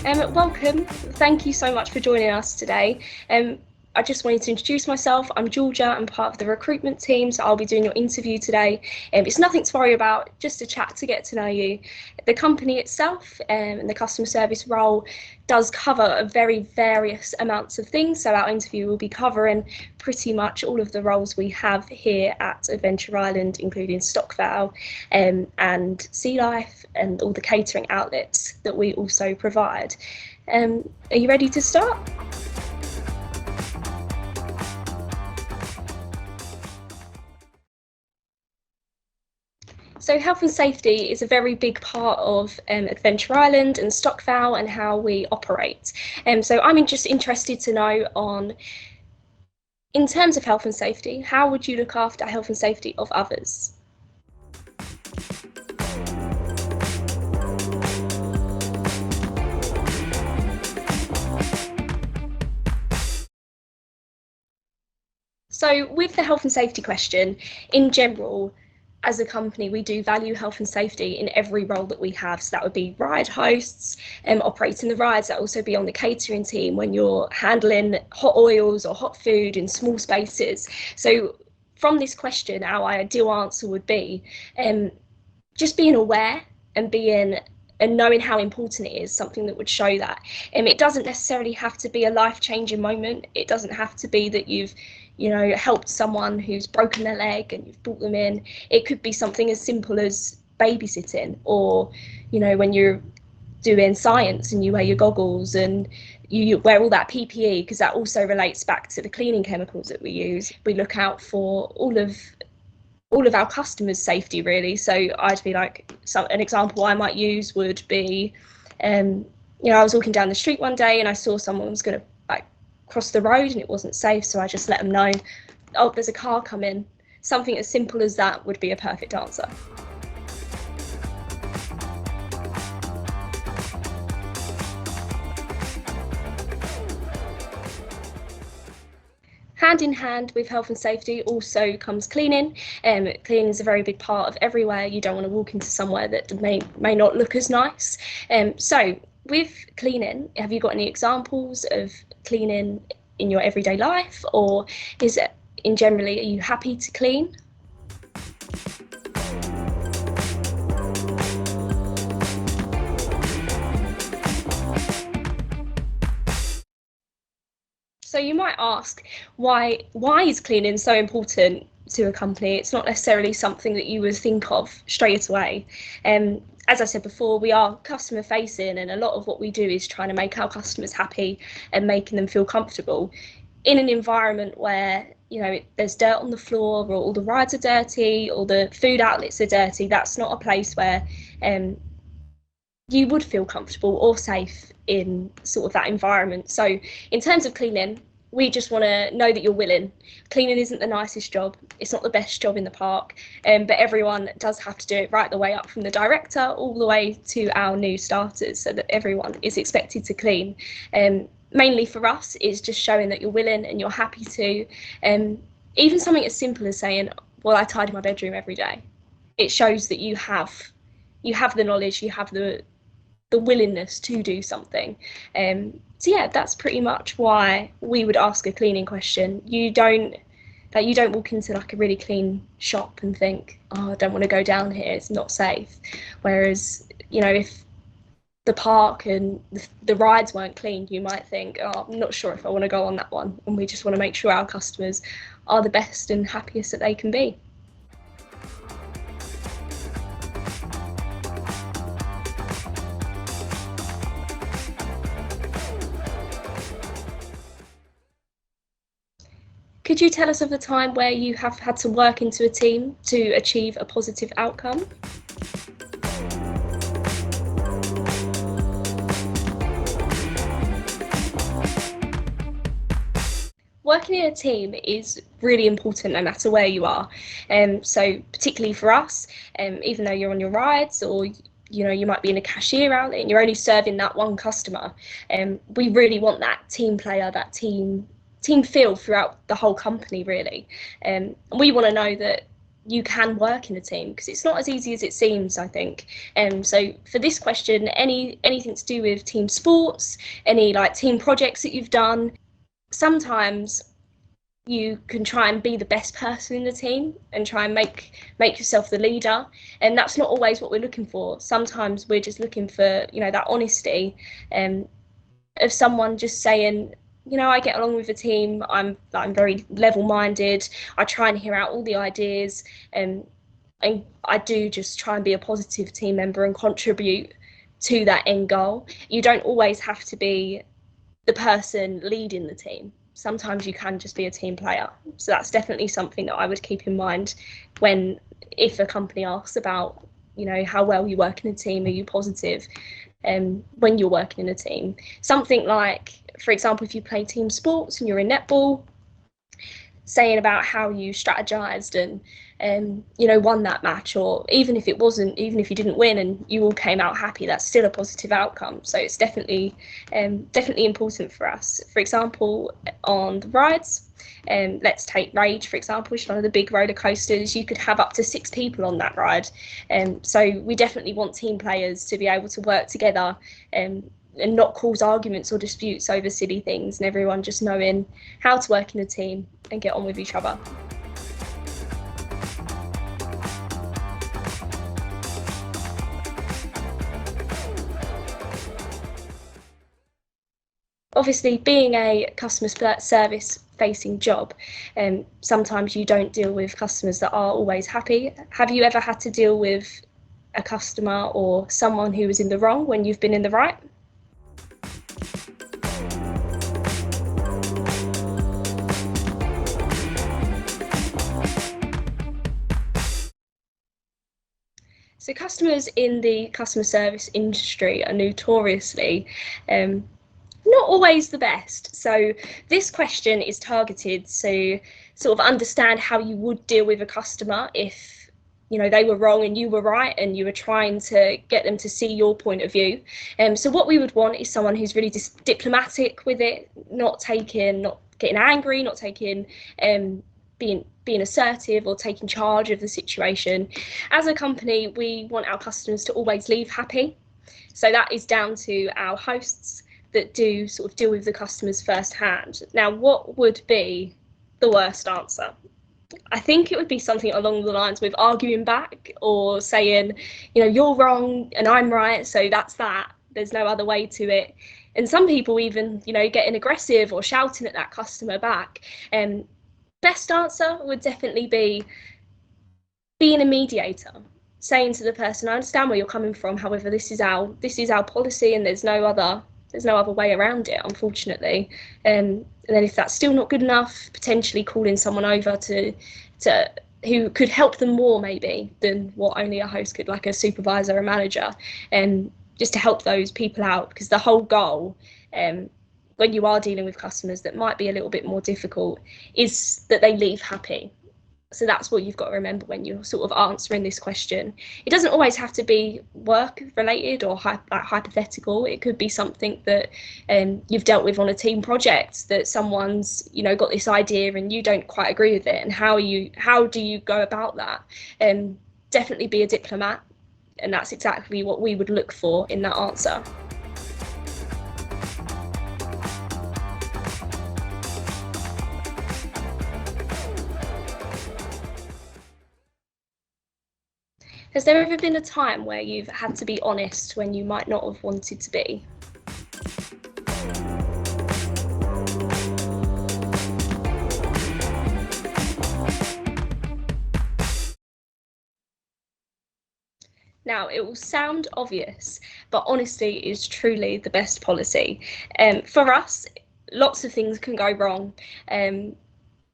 Hello, welcome. Thank you so much for joining us today. I just wanted to introduce myself. I'm Georgia. I'm part of the recruitment team, so I'll be doing your interview today. It's nothing to worry about, just a chat to get to know you. The company itself and the customer service role does cover a very various amounts of things, so our interview will be covering pretty much all of the roles we have here at Adventure Island, including Stockvale and Sea Life and all the catering outlets that we also provide. Are you ready to start? So health and safety is a very big part of Adventure Island and Stockvale and how we operate. So I'm just interested to know in terms of health and safety, how would you look after health and safety of others? So with the health and safety question, in general, as a company, we do value health and safety in every role that we have. So that would be ride hosts, operating the rides, that also be on the catering team when you're handling hot oils or hot food in small spaces. So from this question, our ideal answer would be just being aware and knowing how important it is, something that would show that. It doesn't necessarily have to be a life-changing moment. It doesn't have to be that you've helped someone who's broken their leg and you've brought them in. It could be something as simple as babysitting, or when you're doing science and you wear your goggles and you wear all that PPE, because that also relates back to the cleaning chemicals that we use. We look out for all of our customers' safety, really. So I'd be like, an example I might use would be, I was walking down the street one day and I saw someone was going to cross the road and it wasn't safe, so I just let them know, oh, there's a car coming. Something as simple as that would be a perfect answer. Hand in hand with health and safety also comes cleaning. Cleaning is a very big part of everywhere. You don't want to walk into somewhere that may not look as nice. So with cleaning, have you got any examples of cleaning in your everyday life, or is it are you happy to clean? So you might ask, why is cleaning so important to a company? It's not necessarily something that you would think of straight away. As I said before, we are customer facing, and a lot of what we do is trying to make our customers happy and making them feel comfortable. In an environment where there's dirt on the floor, or all the rides are dirty, or the food outlets are dirty, that's not a place where you would feel comfortable or safe in sort of that environment. So in terms of cleaning, we just want to know that you're willing. Cleaning isn't the nicest job, it's not the best job in the park, but everyone does have to do it, right the way up from the director all the way to our new starters, so that everyone is expected to clean. Mainly for us is just showing that you're willing and you're happy to. Even something as simple as saying, well, I tidy my bedroom every day. It shows that you have the knowledge, you have the willingness to do something. So yeah, that's pretty much why we would ask a cleaning question. You don't walk into like a really clean shop and think, oh, I don't want to go down here, it's not safe. Whereas, if the park and the rides weren't clean, you might think, oh, I'm not sure if I want to go on that one. And we just want to make sure our customers are the best and happiest that they can be. Could you tell us of a time where you have had to work into a team to achieve a positive outcome? working in a team is really important no matter where you are. So particularly for us, even though you're on your rides or you might be in a cashier outlet and you're only serving that one customer, we really want that team player, that team feel throughout the whole company, really. We want to know that you can work in a team, because it's not as easy as it seems, I think. So for this question, anything to do with team sports, any like team projects that you've done, sometimes you can try and be the best person in the team and try and make yourself the leader, and that's not always what we're looking for. Sometimes we're just looking for that honesty, of someone just saying, I get along with the team, I'm very level-minded, I try and hear out all the ideas, and I do just try and be a positive team member and contribute to that end goal. You don't always have to be the person leading the team. Sometimes you can just be a team player. So that's definitely something that I would keep in mind if a company asks about, how well you work in a team, are you positive when you're working in a team. Something like, for example, if you play team sports and you're in netball, saying about how you strategized and won that match, or even if you didn't win and you all came out happy, that's still a positive outcome. So it's definitely important for us. For example, on the rides, let's take Rage, for example, which is one of the big roller coasters. You could have up to 6 people on that ride. So we definitely want team players to be able to work together and not cause arguments or disputes over silly things, and everyone just knowing how to work in a team and get on with each other. Obviously, being a customer service facing job, sometimes you don't deal with customers that are always happy. Have you ever had to deal with a customer or someone who was in the wrong when you've been in the right? So customers in the customer service industry are notoriously not always the best. So this question is targeted to sort of understand how you would deal with a customer if they were wrong and you were right, and you were trying to get them to see your point of view. So what we would want is someone who's really diplomatic with it, not getting angry, not taking being assertive or taking charge of the situation. As a company, we want our customers to always leave happy. So that is down to our hosts that do sort of deal with the customers firsthand. Now, what would be the worst answer? I think it would be something along the lines with arguing back or saying, you're wrong and I'm right, so that's that. There's no other way to it. And some people even, getting aggressive or shouting at that customer back. Best answer would definitely be being a mediator, saying to the person, I understand where you're coming from, however, this is our policy and there's no other way around it, unfortunately. And then if that's still not good enough, potentially calling someone over to who could help them more maybe than what only a host could, like a supervisor or manager, and just to help those people out, because the whole goal, when you are dealing with customers that might be a little bit more difficult, is that they leave happy. So that's what you've got to remember when you're sort of answering this question. It doesn't always have to be work related or hypothetical. It could be something that you've dealt with on a team project, that someone's got this idea and you don't quite agree with it, and how do you go about that? Definitely be a diplomat, and that's exactly what we would look for in that answer. Has there ever been a time where you've had to be honest when you might not have wanted to be? Now, it will sound obvious, but honesty is truly the best policy. For us, lots of things can go wrong, and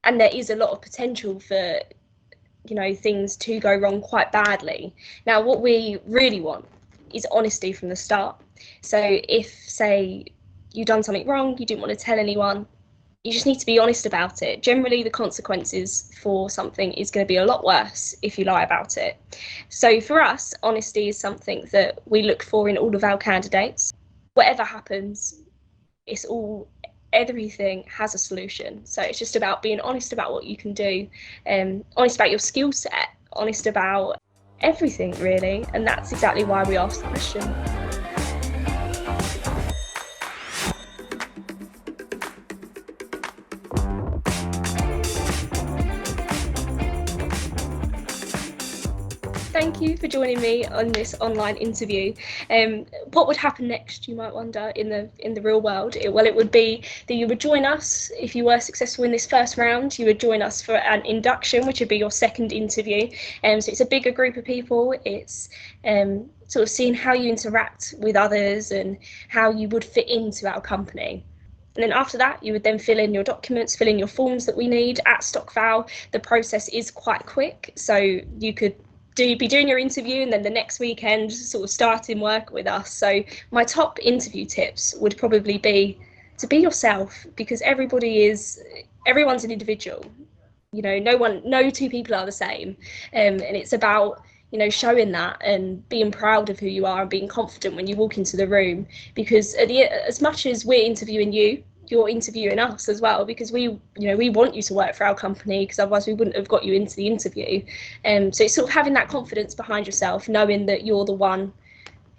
there is a lot of potential for things to go wrong quite badly. Now, what we really want is honesty from the start. So if, say, you've done something wrong, you didn't want to tell anyone, You just need to be honest about it. Generally, the consequences for something is going to be a lot worse if you lie about it. So for us, honesty is something that we look for in all of our candidates. Whatever happens, everything has a solution. So it's just about being honest about what you can do, honest about your skill set, honest about everything really. And that's exactly why we asked the question. Thank you for joining me on this online interview. What would happen next, you might wonder, in the real world? It would be that you would join us, if you were successful in this first round, you would join us for an induction, which would be your second interview. So it's a bigger group of people. It's sort of seeing how you interact with others and how you would fit into our company. And then after that, you would then fill in your documents, fill in your forms that we need at Stockvale. The process is quite quick, so you could be doing your interview and then the next weekend sort of starting work with us. So my top interview tips would probably be to be yourself, because everyone's an individual. You know, no two people are the same, and it's about, you know, showing that and being proud of who you are and being confident when you walk into the room, because as much as we're interviewing you, you're interviewing us as well, because we want you to work for our company, because otherwise we wouldn't have got you into the interview. So it's sort of having that confidence behind yourself, knowing that you're the one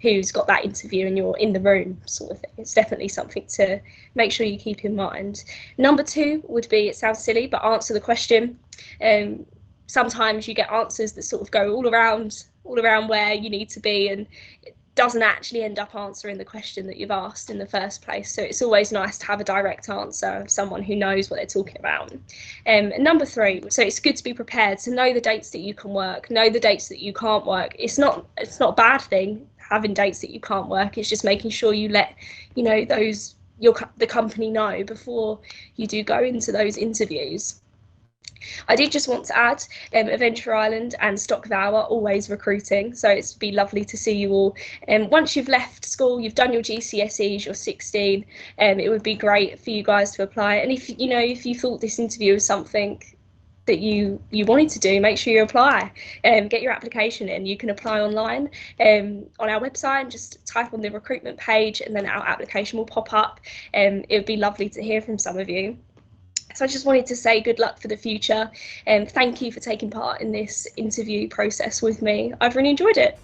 who's got that interview and you're in the room, sort of thing. It's definitely something to make sure you keep in mind. Number 2 would be, it sounds silly, but answer the question. Sometimes you get answers that sort of go all around where you need to be, and it doesn't actually end up answering the question that you've asked in the first place. So it's always nice to have a direct answer of someone who knows what they're talking about. And number 3, so it's good to be prepared, to know the dates that you can work, know the dates that you can't work. It's not a bad thing having dates that you can't work. It's just making sure you let, you know, the company know before you do go into those interviews. I did just want to add, Adventure Island and Stockvale are always recruiting, so it'd be lovely to see you all. Once you've left school, you've done your GCSEs, you're 16, it would be great for you guys to apply. And if you thought this interview was something that you wanted to do, make sure you apply. Get your application in. You can apply online on our website, and just type on the recruitment page, and then our application will pop up. It would be lovely to hear from some of you. So I just wanted to say good luck for the future, and thank you for taking part in this interview process with me. I've really enjoyed it.